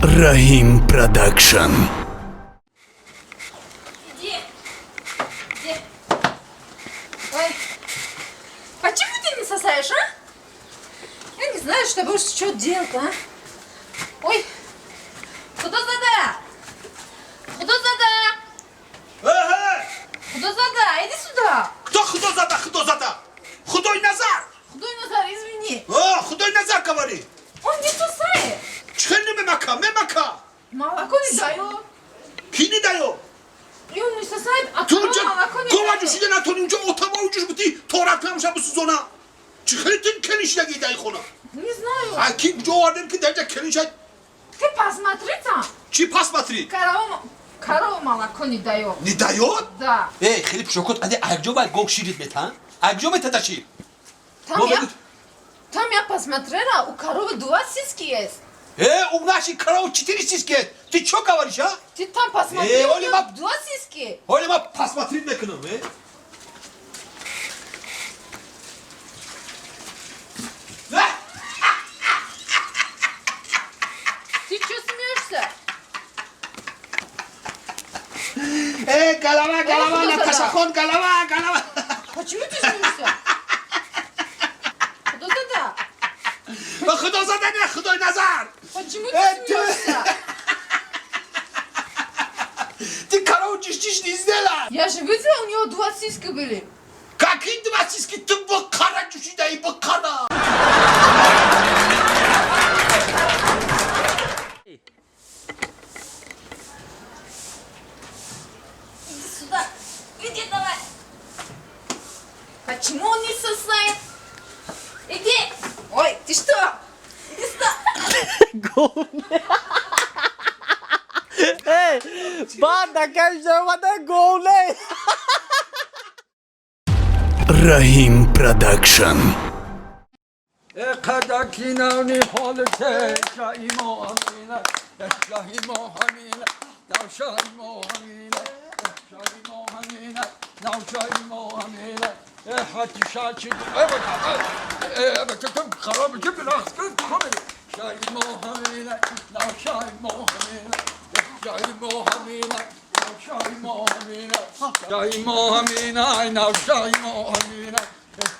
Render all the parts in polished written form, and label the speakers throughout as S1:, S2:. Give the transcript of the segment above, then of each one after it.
S1: Rahim Production.
S2: Иди. Иди. Ой. Почему ты не сосаешь, а? Я не знаю, что будешь что делать, а? Ой. Куда зада? Куда зада? Куда зада? Иди сюда.
S3: Кто худозада, худозада? Худой Назар!
S2: Худой Назар, извини.
S3: О, худой Назар говорит!
S2: Он не сосает.
S3: Чхельни мемака!
S2: Молоко не дает.
S3: Кини даю!
S2: И он не сосает, а
S3: Tú
S2: корова молоко не
S3: kova
S2: дает.
S3: düşüden atın önce otama ucuz biti toraklamış mısınız ona? Çıkartın kelişine gidelim ona.
S2: Не знаю.
S3: Ha kim çoğardın ki derece kelişe
S2: Ты посмотри там.
S3: çi pasmatri.
S2: Корова молоко не дает.
S3: Ne dayot?
S2: Да.
S4: эй хелип шокот аде агҷобай гок ширит мета агҷоме тадаши
S2: Там я посмотрела, у коровы 2 сиськи есть.
S4: угнаши карау читири сискет ты чо говоришь а
S2: Ты там посмотри, у
S4: Оля,
S2: него
S4: баб-
S2: 2 сиськи.
S4: ҳолима пасматрит мекунам
S2: Ты что смеешься?
S3: Galava
S2: Oğlum,
S3: Natasha Khan galava.
S2: Почему ты смеешься? Куда туда?
S3: Bak hudozada ne hudoy Nazar.
S2: Почему ты смеешься?
S3: Ти карау çiş izlela.
S2: Я же видела, у него 2 сиськи были.
S3: Какие два сиски ты bu kara düşüde и bu kara.
S2: Иди сюда. Иди давай. Почему он не сосает? Иди. Ой, ты что? Иди сюда.
S5: บ้านแต่แกเจอมาได้โกลเลย
S1: Rahim Production.
S5: Kadakinauni halite şahimo amine şahimo amine şahimo amine şahimo amine şahimo amine hadi şaçı evet tüm karabıcı biraz komedi şahimo amine şahimo amine şahimo amine şahimo amine şahimo amine ayna şahimo amine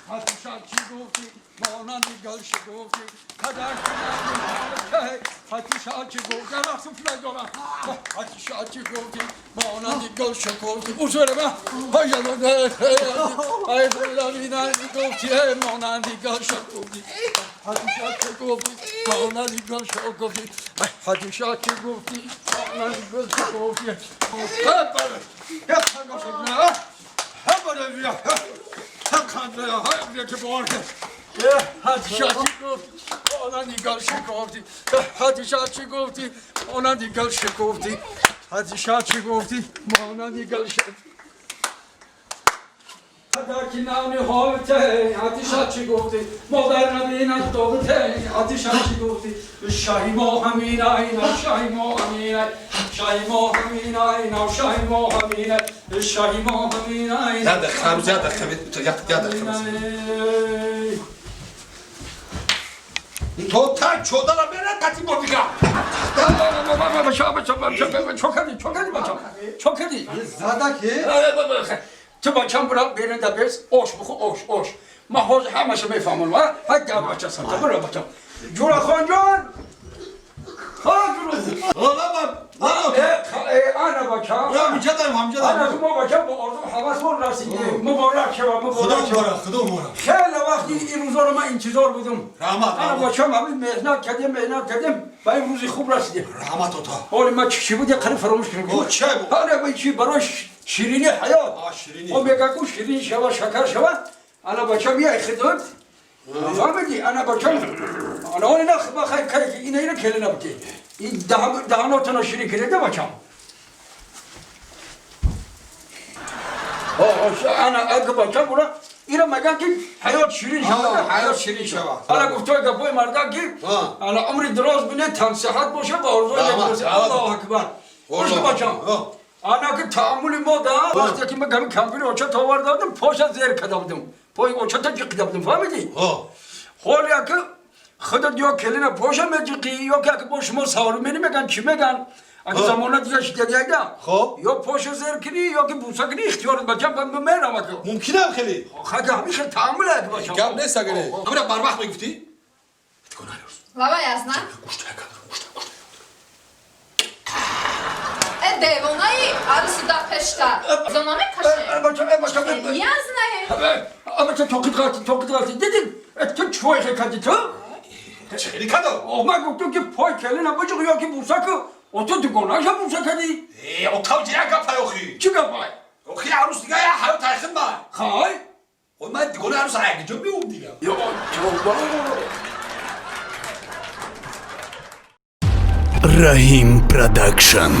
S5: hadi şaçı gofi Mona nigal şegofi, kadar kinani hati şaçı gofi, nasıl flagora, hati şaçı gofi, mona nigal şegofi, uzarıma, hayalım da, ay bulamina gofi, mona nigal şegofi, hati şaçı gofi, mona nigal şegofi, hati şaçı gofi, mona nigal şegofi, hep böyle, hep kandırıyor, hep ki bu arada. Hadi şaçı gofti, ona nigal şekovti. Hadi şaçı gofti, ona nigal şekovti. Hadi şaçı gofti, ona nigal şekovti. Hadi navni holte, hadi şaçı gofti. Moderna binat doğte, hadi şaçı gofti. Şahi mohamina, ina şahi mohamina. Şahi mohamina, ina şahi mohamina. Şahi mohamina, ina.
S3: Ya da khamz ya da khamz ya da khamz. Total çodala bera kati modika.
S5: Çok hadi. Zadaki. تو بچم برا بیرون دبیرس آش بخو آش ما حوز همش میفهمم و هر جا بچه سمت برا بچم جورا خان جان خان جورا ana bacağım.
S3: Ya amcadayım
S5: Ana kuma bacağım bu orada havas var rasidi. Mübarek şeva mübarek şeva.
S3: Kıdım mora.
S5: Hele vakti iruzoruma intizar budum.
S3: Rahmat.
S5: Ana bacağım abi mehnat kedim. Ben ruzi خوب rasidi.
S3: Rahmat ota.
S5: Oğlum ma çişi bu diye karı fırlamış gibi.
S3: O çay bu.
S5: Ana bu içi baroş şirini hayat.
S3: Şirini.
S5: O mekaku şirin şeva şakar şeva. Ana bacağım ya khidmat. Fahmedi ana bacağım. Ana onu nakh bakay kay ineyle kelene bti. Daha notana şirin kelede bacağım. انا اقبل كبره الى مكان حياه شيرين شباب حياه شيرين شباب انا قلت لك ابوي مرضاكي انا عمري دراز بنتهم صحات بوشه بارزو الله اكبر وش بچم انا که تعامل ما دا وقتی که من کمپین اوچا توار دادم پوشا زیر کدابدم پوی اوچا تا کی کدابدم فهمیدی حالا که خودت یا کلینه پاشا مجیقی یا که با شما سالمینی میگن چی میگن اگه زمانه دیگه شدیده
S4: خب
S5: یا پاشا زر کنی یا که بوسه کنی اختیارت بچم من میرم اگه
S4: ممکنه هم خیلی
S5: خدا همیشه تعامل اگه بچم
S4: گپ نیست اگه همین بر وقت میگفتی اتکان عروس
S2: Baba yazna.
S4: گوشت yakaladım گوشت
S2: Devonayı arısı da peşte. Zona mı kaşı?
S5: بچم
S2: Yazna.
S5: ama sen çok iddiatı dedin تو چوی خیلی تو
S4: خیلی کدو
S5: ما گفتم که پای کلینه بچه یا که بوسه که تو گناهش بوسه کردی
S4: o tavcıya gap yoxi
S5: چی گفای
S4: yoxi عروس دیگه ya hayat tayxin ma
S5: خای
S4: o ma digona عروس ayaqı cömbe diga
S5: یا توبه
S1: Rahim Production.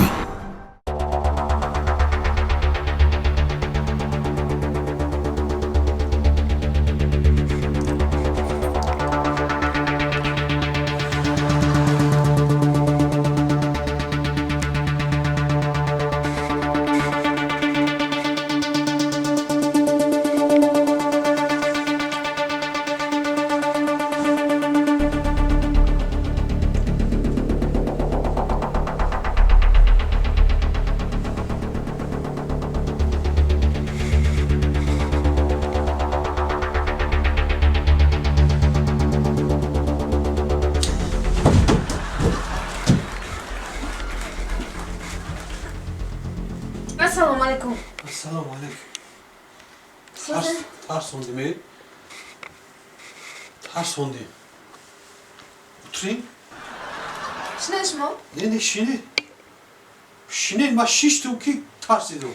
S2: Esselamu aleyküm.
S4: Assalamu alaikum
S2: Sözü.
S4: ters oldu mi? Ters oldu. Oturayım.
S2: Şine şmo?
S4: Ne şimdi? Şimdi ma şiştim ki ters edo.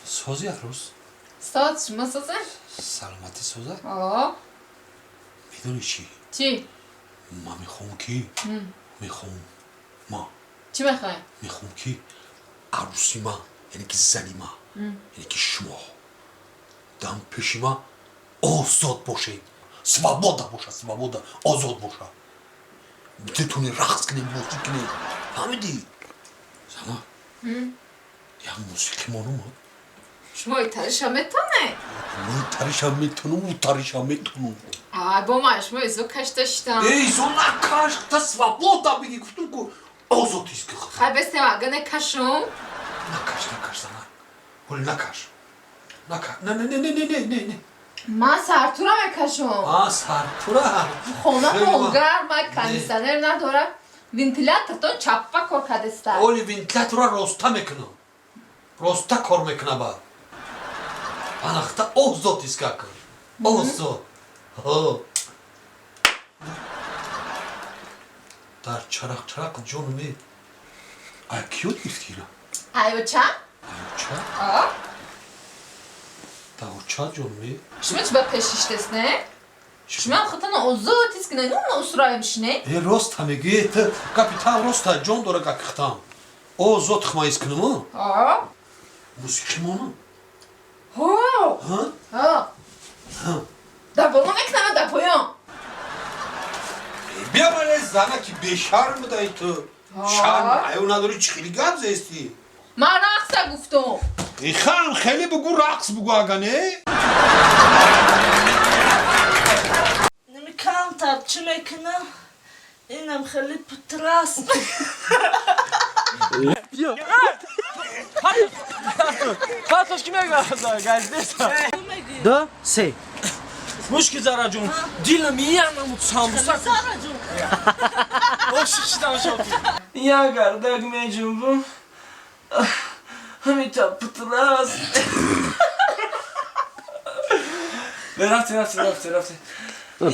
S4: Sozi عروس
S2: Stat şma sözü?
S4: سلامتی سوزه
S2: Aa.
S4: میدونی چی
S2: Çi?
S4: ما میخوام کی میخوام ما
S2: Çi mekhayım?
S4: میخوام کی عروسی ما یعنی که زنی ما یعنی که شما دم پیشی ما آزاد باشید سوابودا باشه سوابودا آزاد باشه بتونی رقص کنی موسیقی کنی فهمیدی سنا یا موسیقی مانو
S2: Şmo itarışa metane.
S4: من تریشم میتونم و تریشم میتونم
S2: Ay boma şmo izo kaçta ştam.
S4: ای زونا کاش تا سوابودا بگی گفتم که آزاد ایست که
S2: Hay besema gane kaşım.
S4: نکش زنان گل نکش نه نه نه نه نه نه نه
S2: Ma sartura me kaşım.
S4: آ سرپورا
S2: Khona
S4: خیلی ما.
S2: hongar ma kanisaner nadora. Ventilatordan çappa korkadesta.
S4: اولی وینتلاتورا راستا میکنم راستا کار میکنه با انختا آزاد ایست که کن آزاد ها در چرق جانمی اکیوت ایست که
S2: Ay uça?
S4: چه؟
S2: Aa.
S4: در چه جانمی؟
S2: Şmo çba peşiştesne? Şmo xatana ozo tiskine nuna usraymışne.
S4: ای راست میگی تو کاپیتان راستا جان داره که کختم آزاد خما ایست کنم
S2: Aa.
S4: موسیقی مانم
S2: Ho.
S4: ها؟
S2: Ha.
S4: ها
S2: Da bana mekneme da poyon.
S4: بیا من زنه که بیشرم بدهی تو شرم ایو نداری چی خیلی گب زیستی
S2: Ma raqsa guftum.
S4: ای خان خیلی بگو رقص بگو اگه نه
S6: نمیکنم ترچی میکنه اینم خیلی پتراست
S7: Patoş kime geldiyse? Da, şey. Hoş ki Zaracığım. Dilim iyi anlamı sambusak.
S6: Saracığım
S7: Hoş işten şok. Ya kardeş mecbum. Hamita pıtılas. Rafte.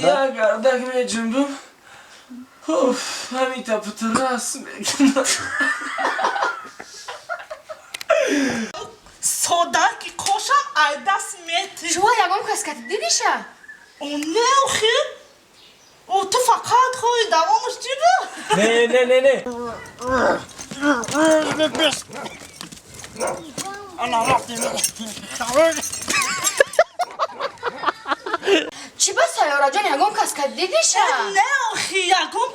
S7: Ya kardeş mecbum. Of, hamita pıtılas.
S6: صدا که خوشم ایدست میتی
S2: Şuva yagom kaskat didişa.
S6: او نه اخی او تو فقط خوی دوامش دیده
S7: Ne.
S2: Çiba sayaracan yagom kaskat didişa.
S6: نه اخی یکم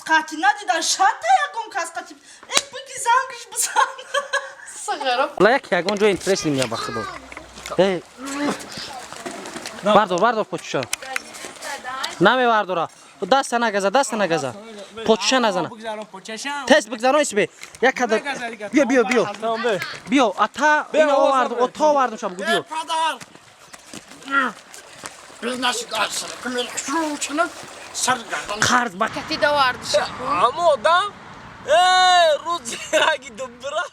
S6: قطی ندیدن شد یکم قطی ای بگی زنگش بزن
S2: Sığırım.
S7: Layak yagon jo interest nimya bakıdo.
S8: Ey. Vardor poçuşa. Nami vardora. Dast sana gaza. Poçuşa nazana. Test bigzaro ismi. Ya kadar. Bio.
S7: Tamam be.
S8: Bio ata
S7: Ben
S8: ina o
S7: avaz
S8: vardı. O to vardı çabuk bio.
S6: Padar. Biz nasıl kalsın? Kımıl şunu uçanın sarıgardan.
S8: Kart bak.
S6: Kati de vardı.
S7: Ama adam Rusya'ya gidiyor bırak.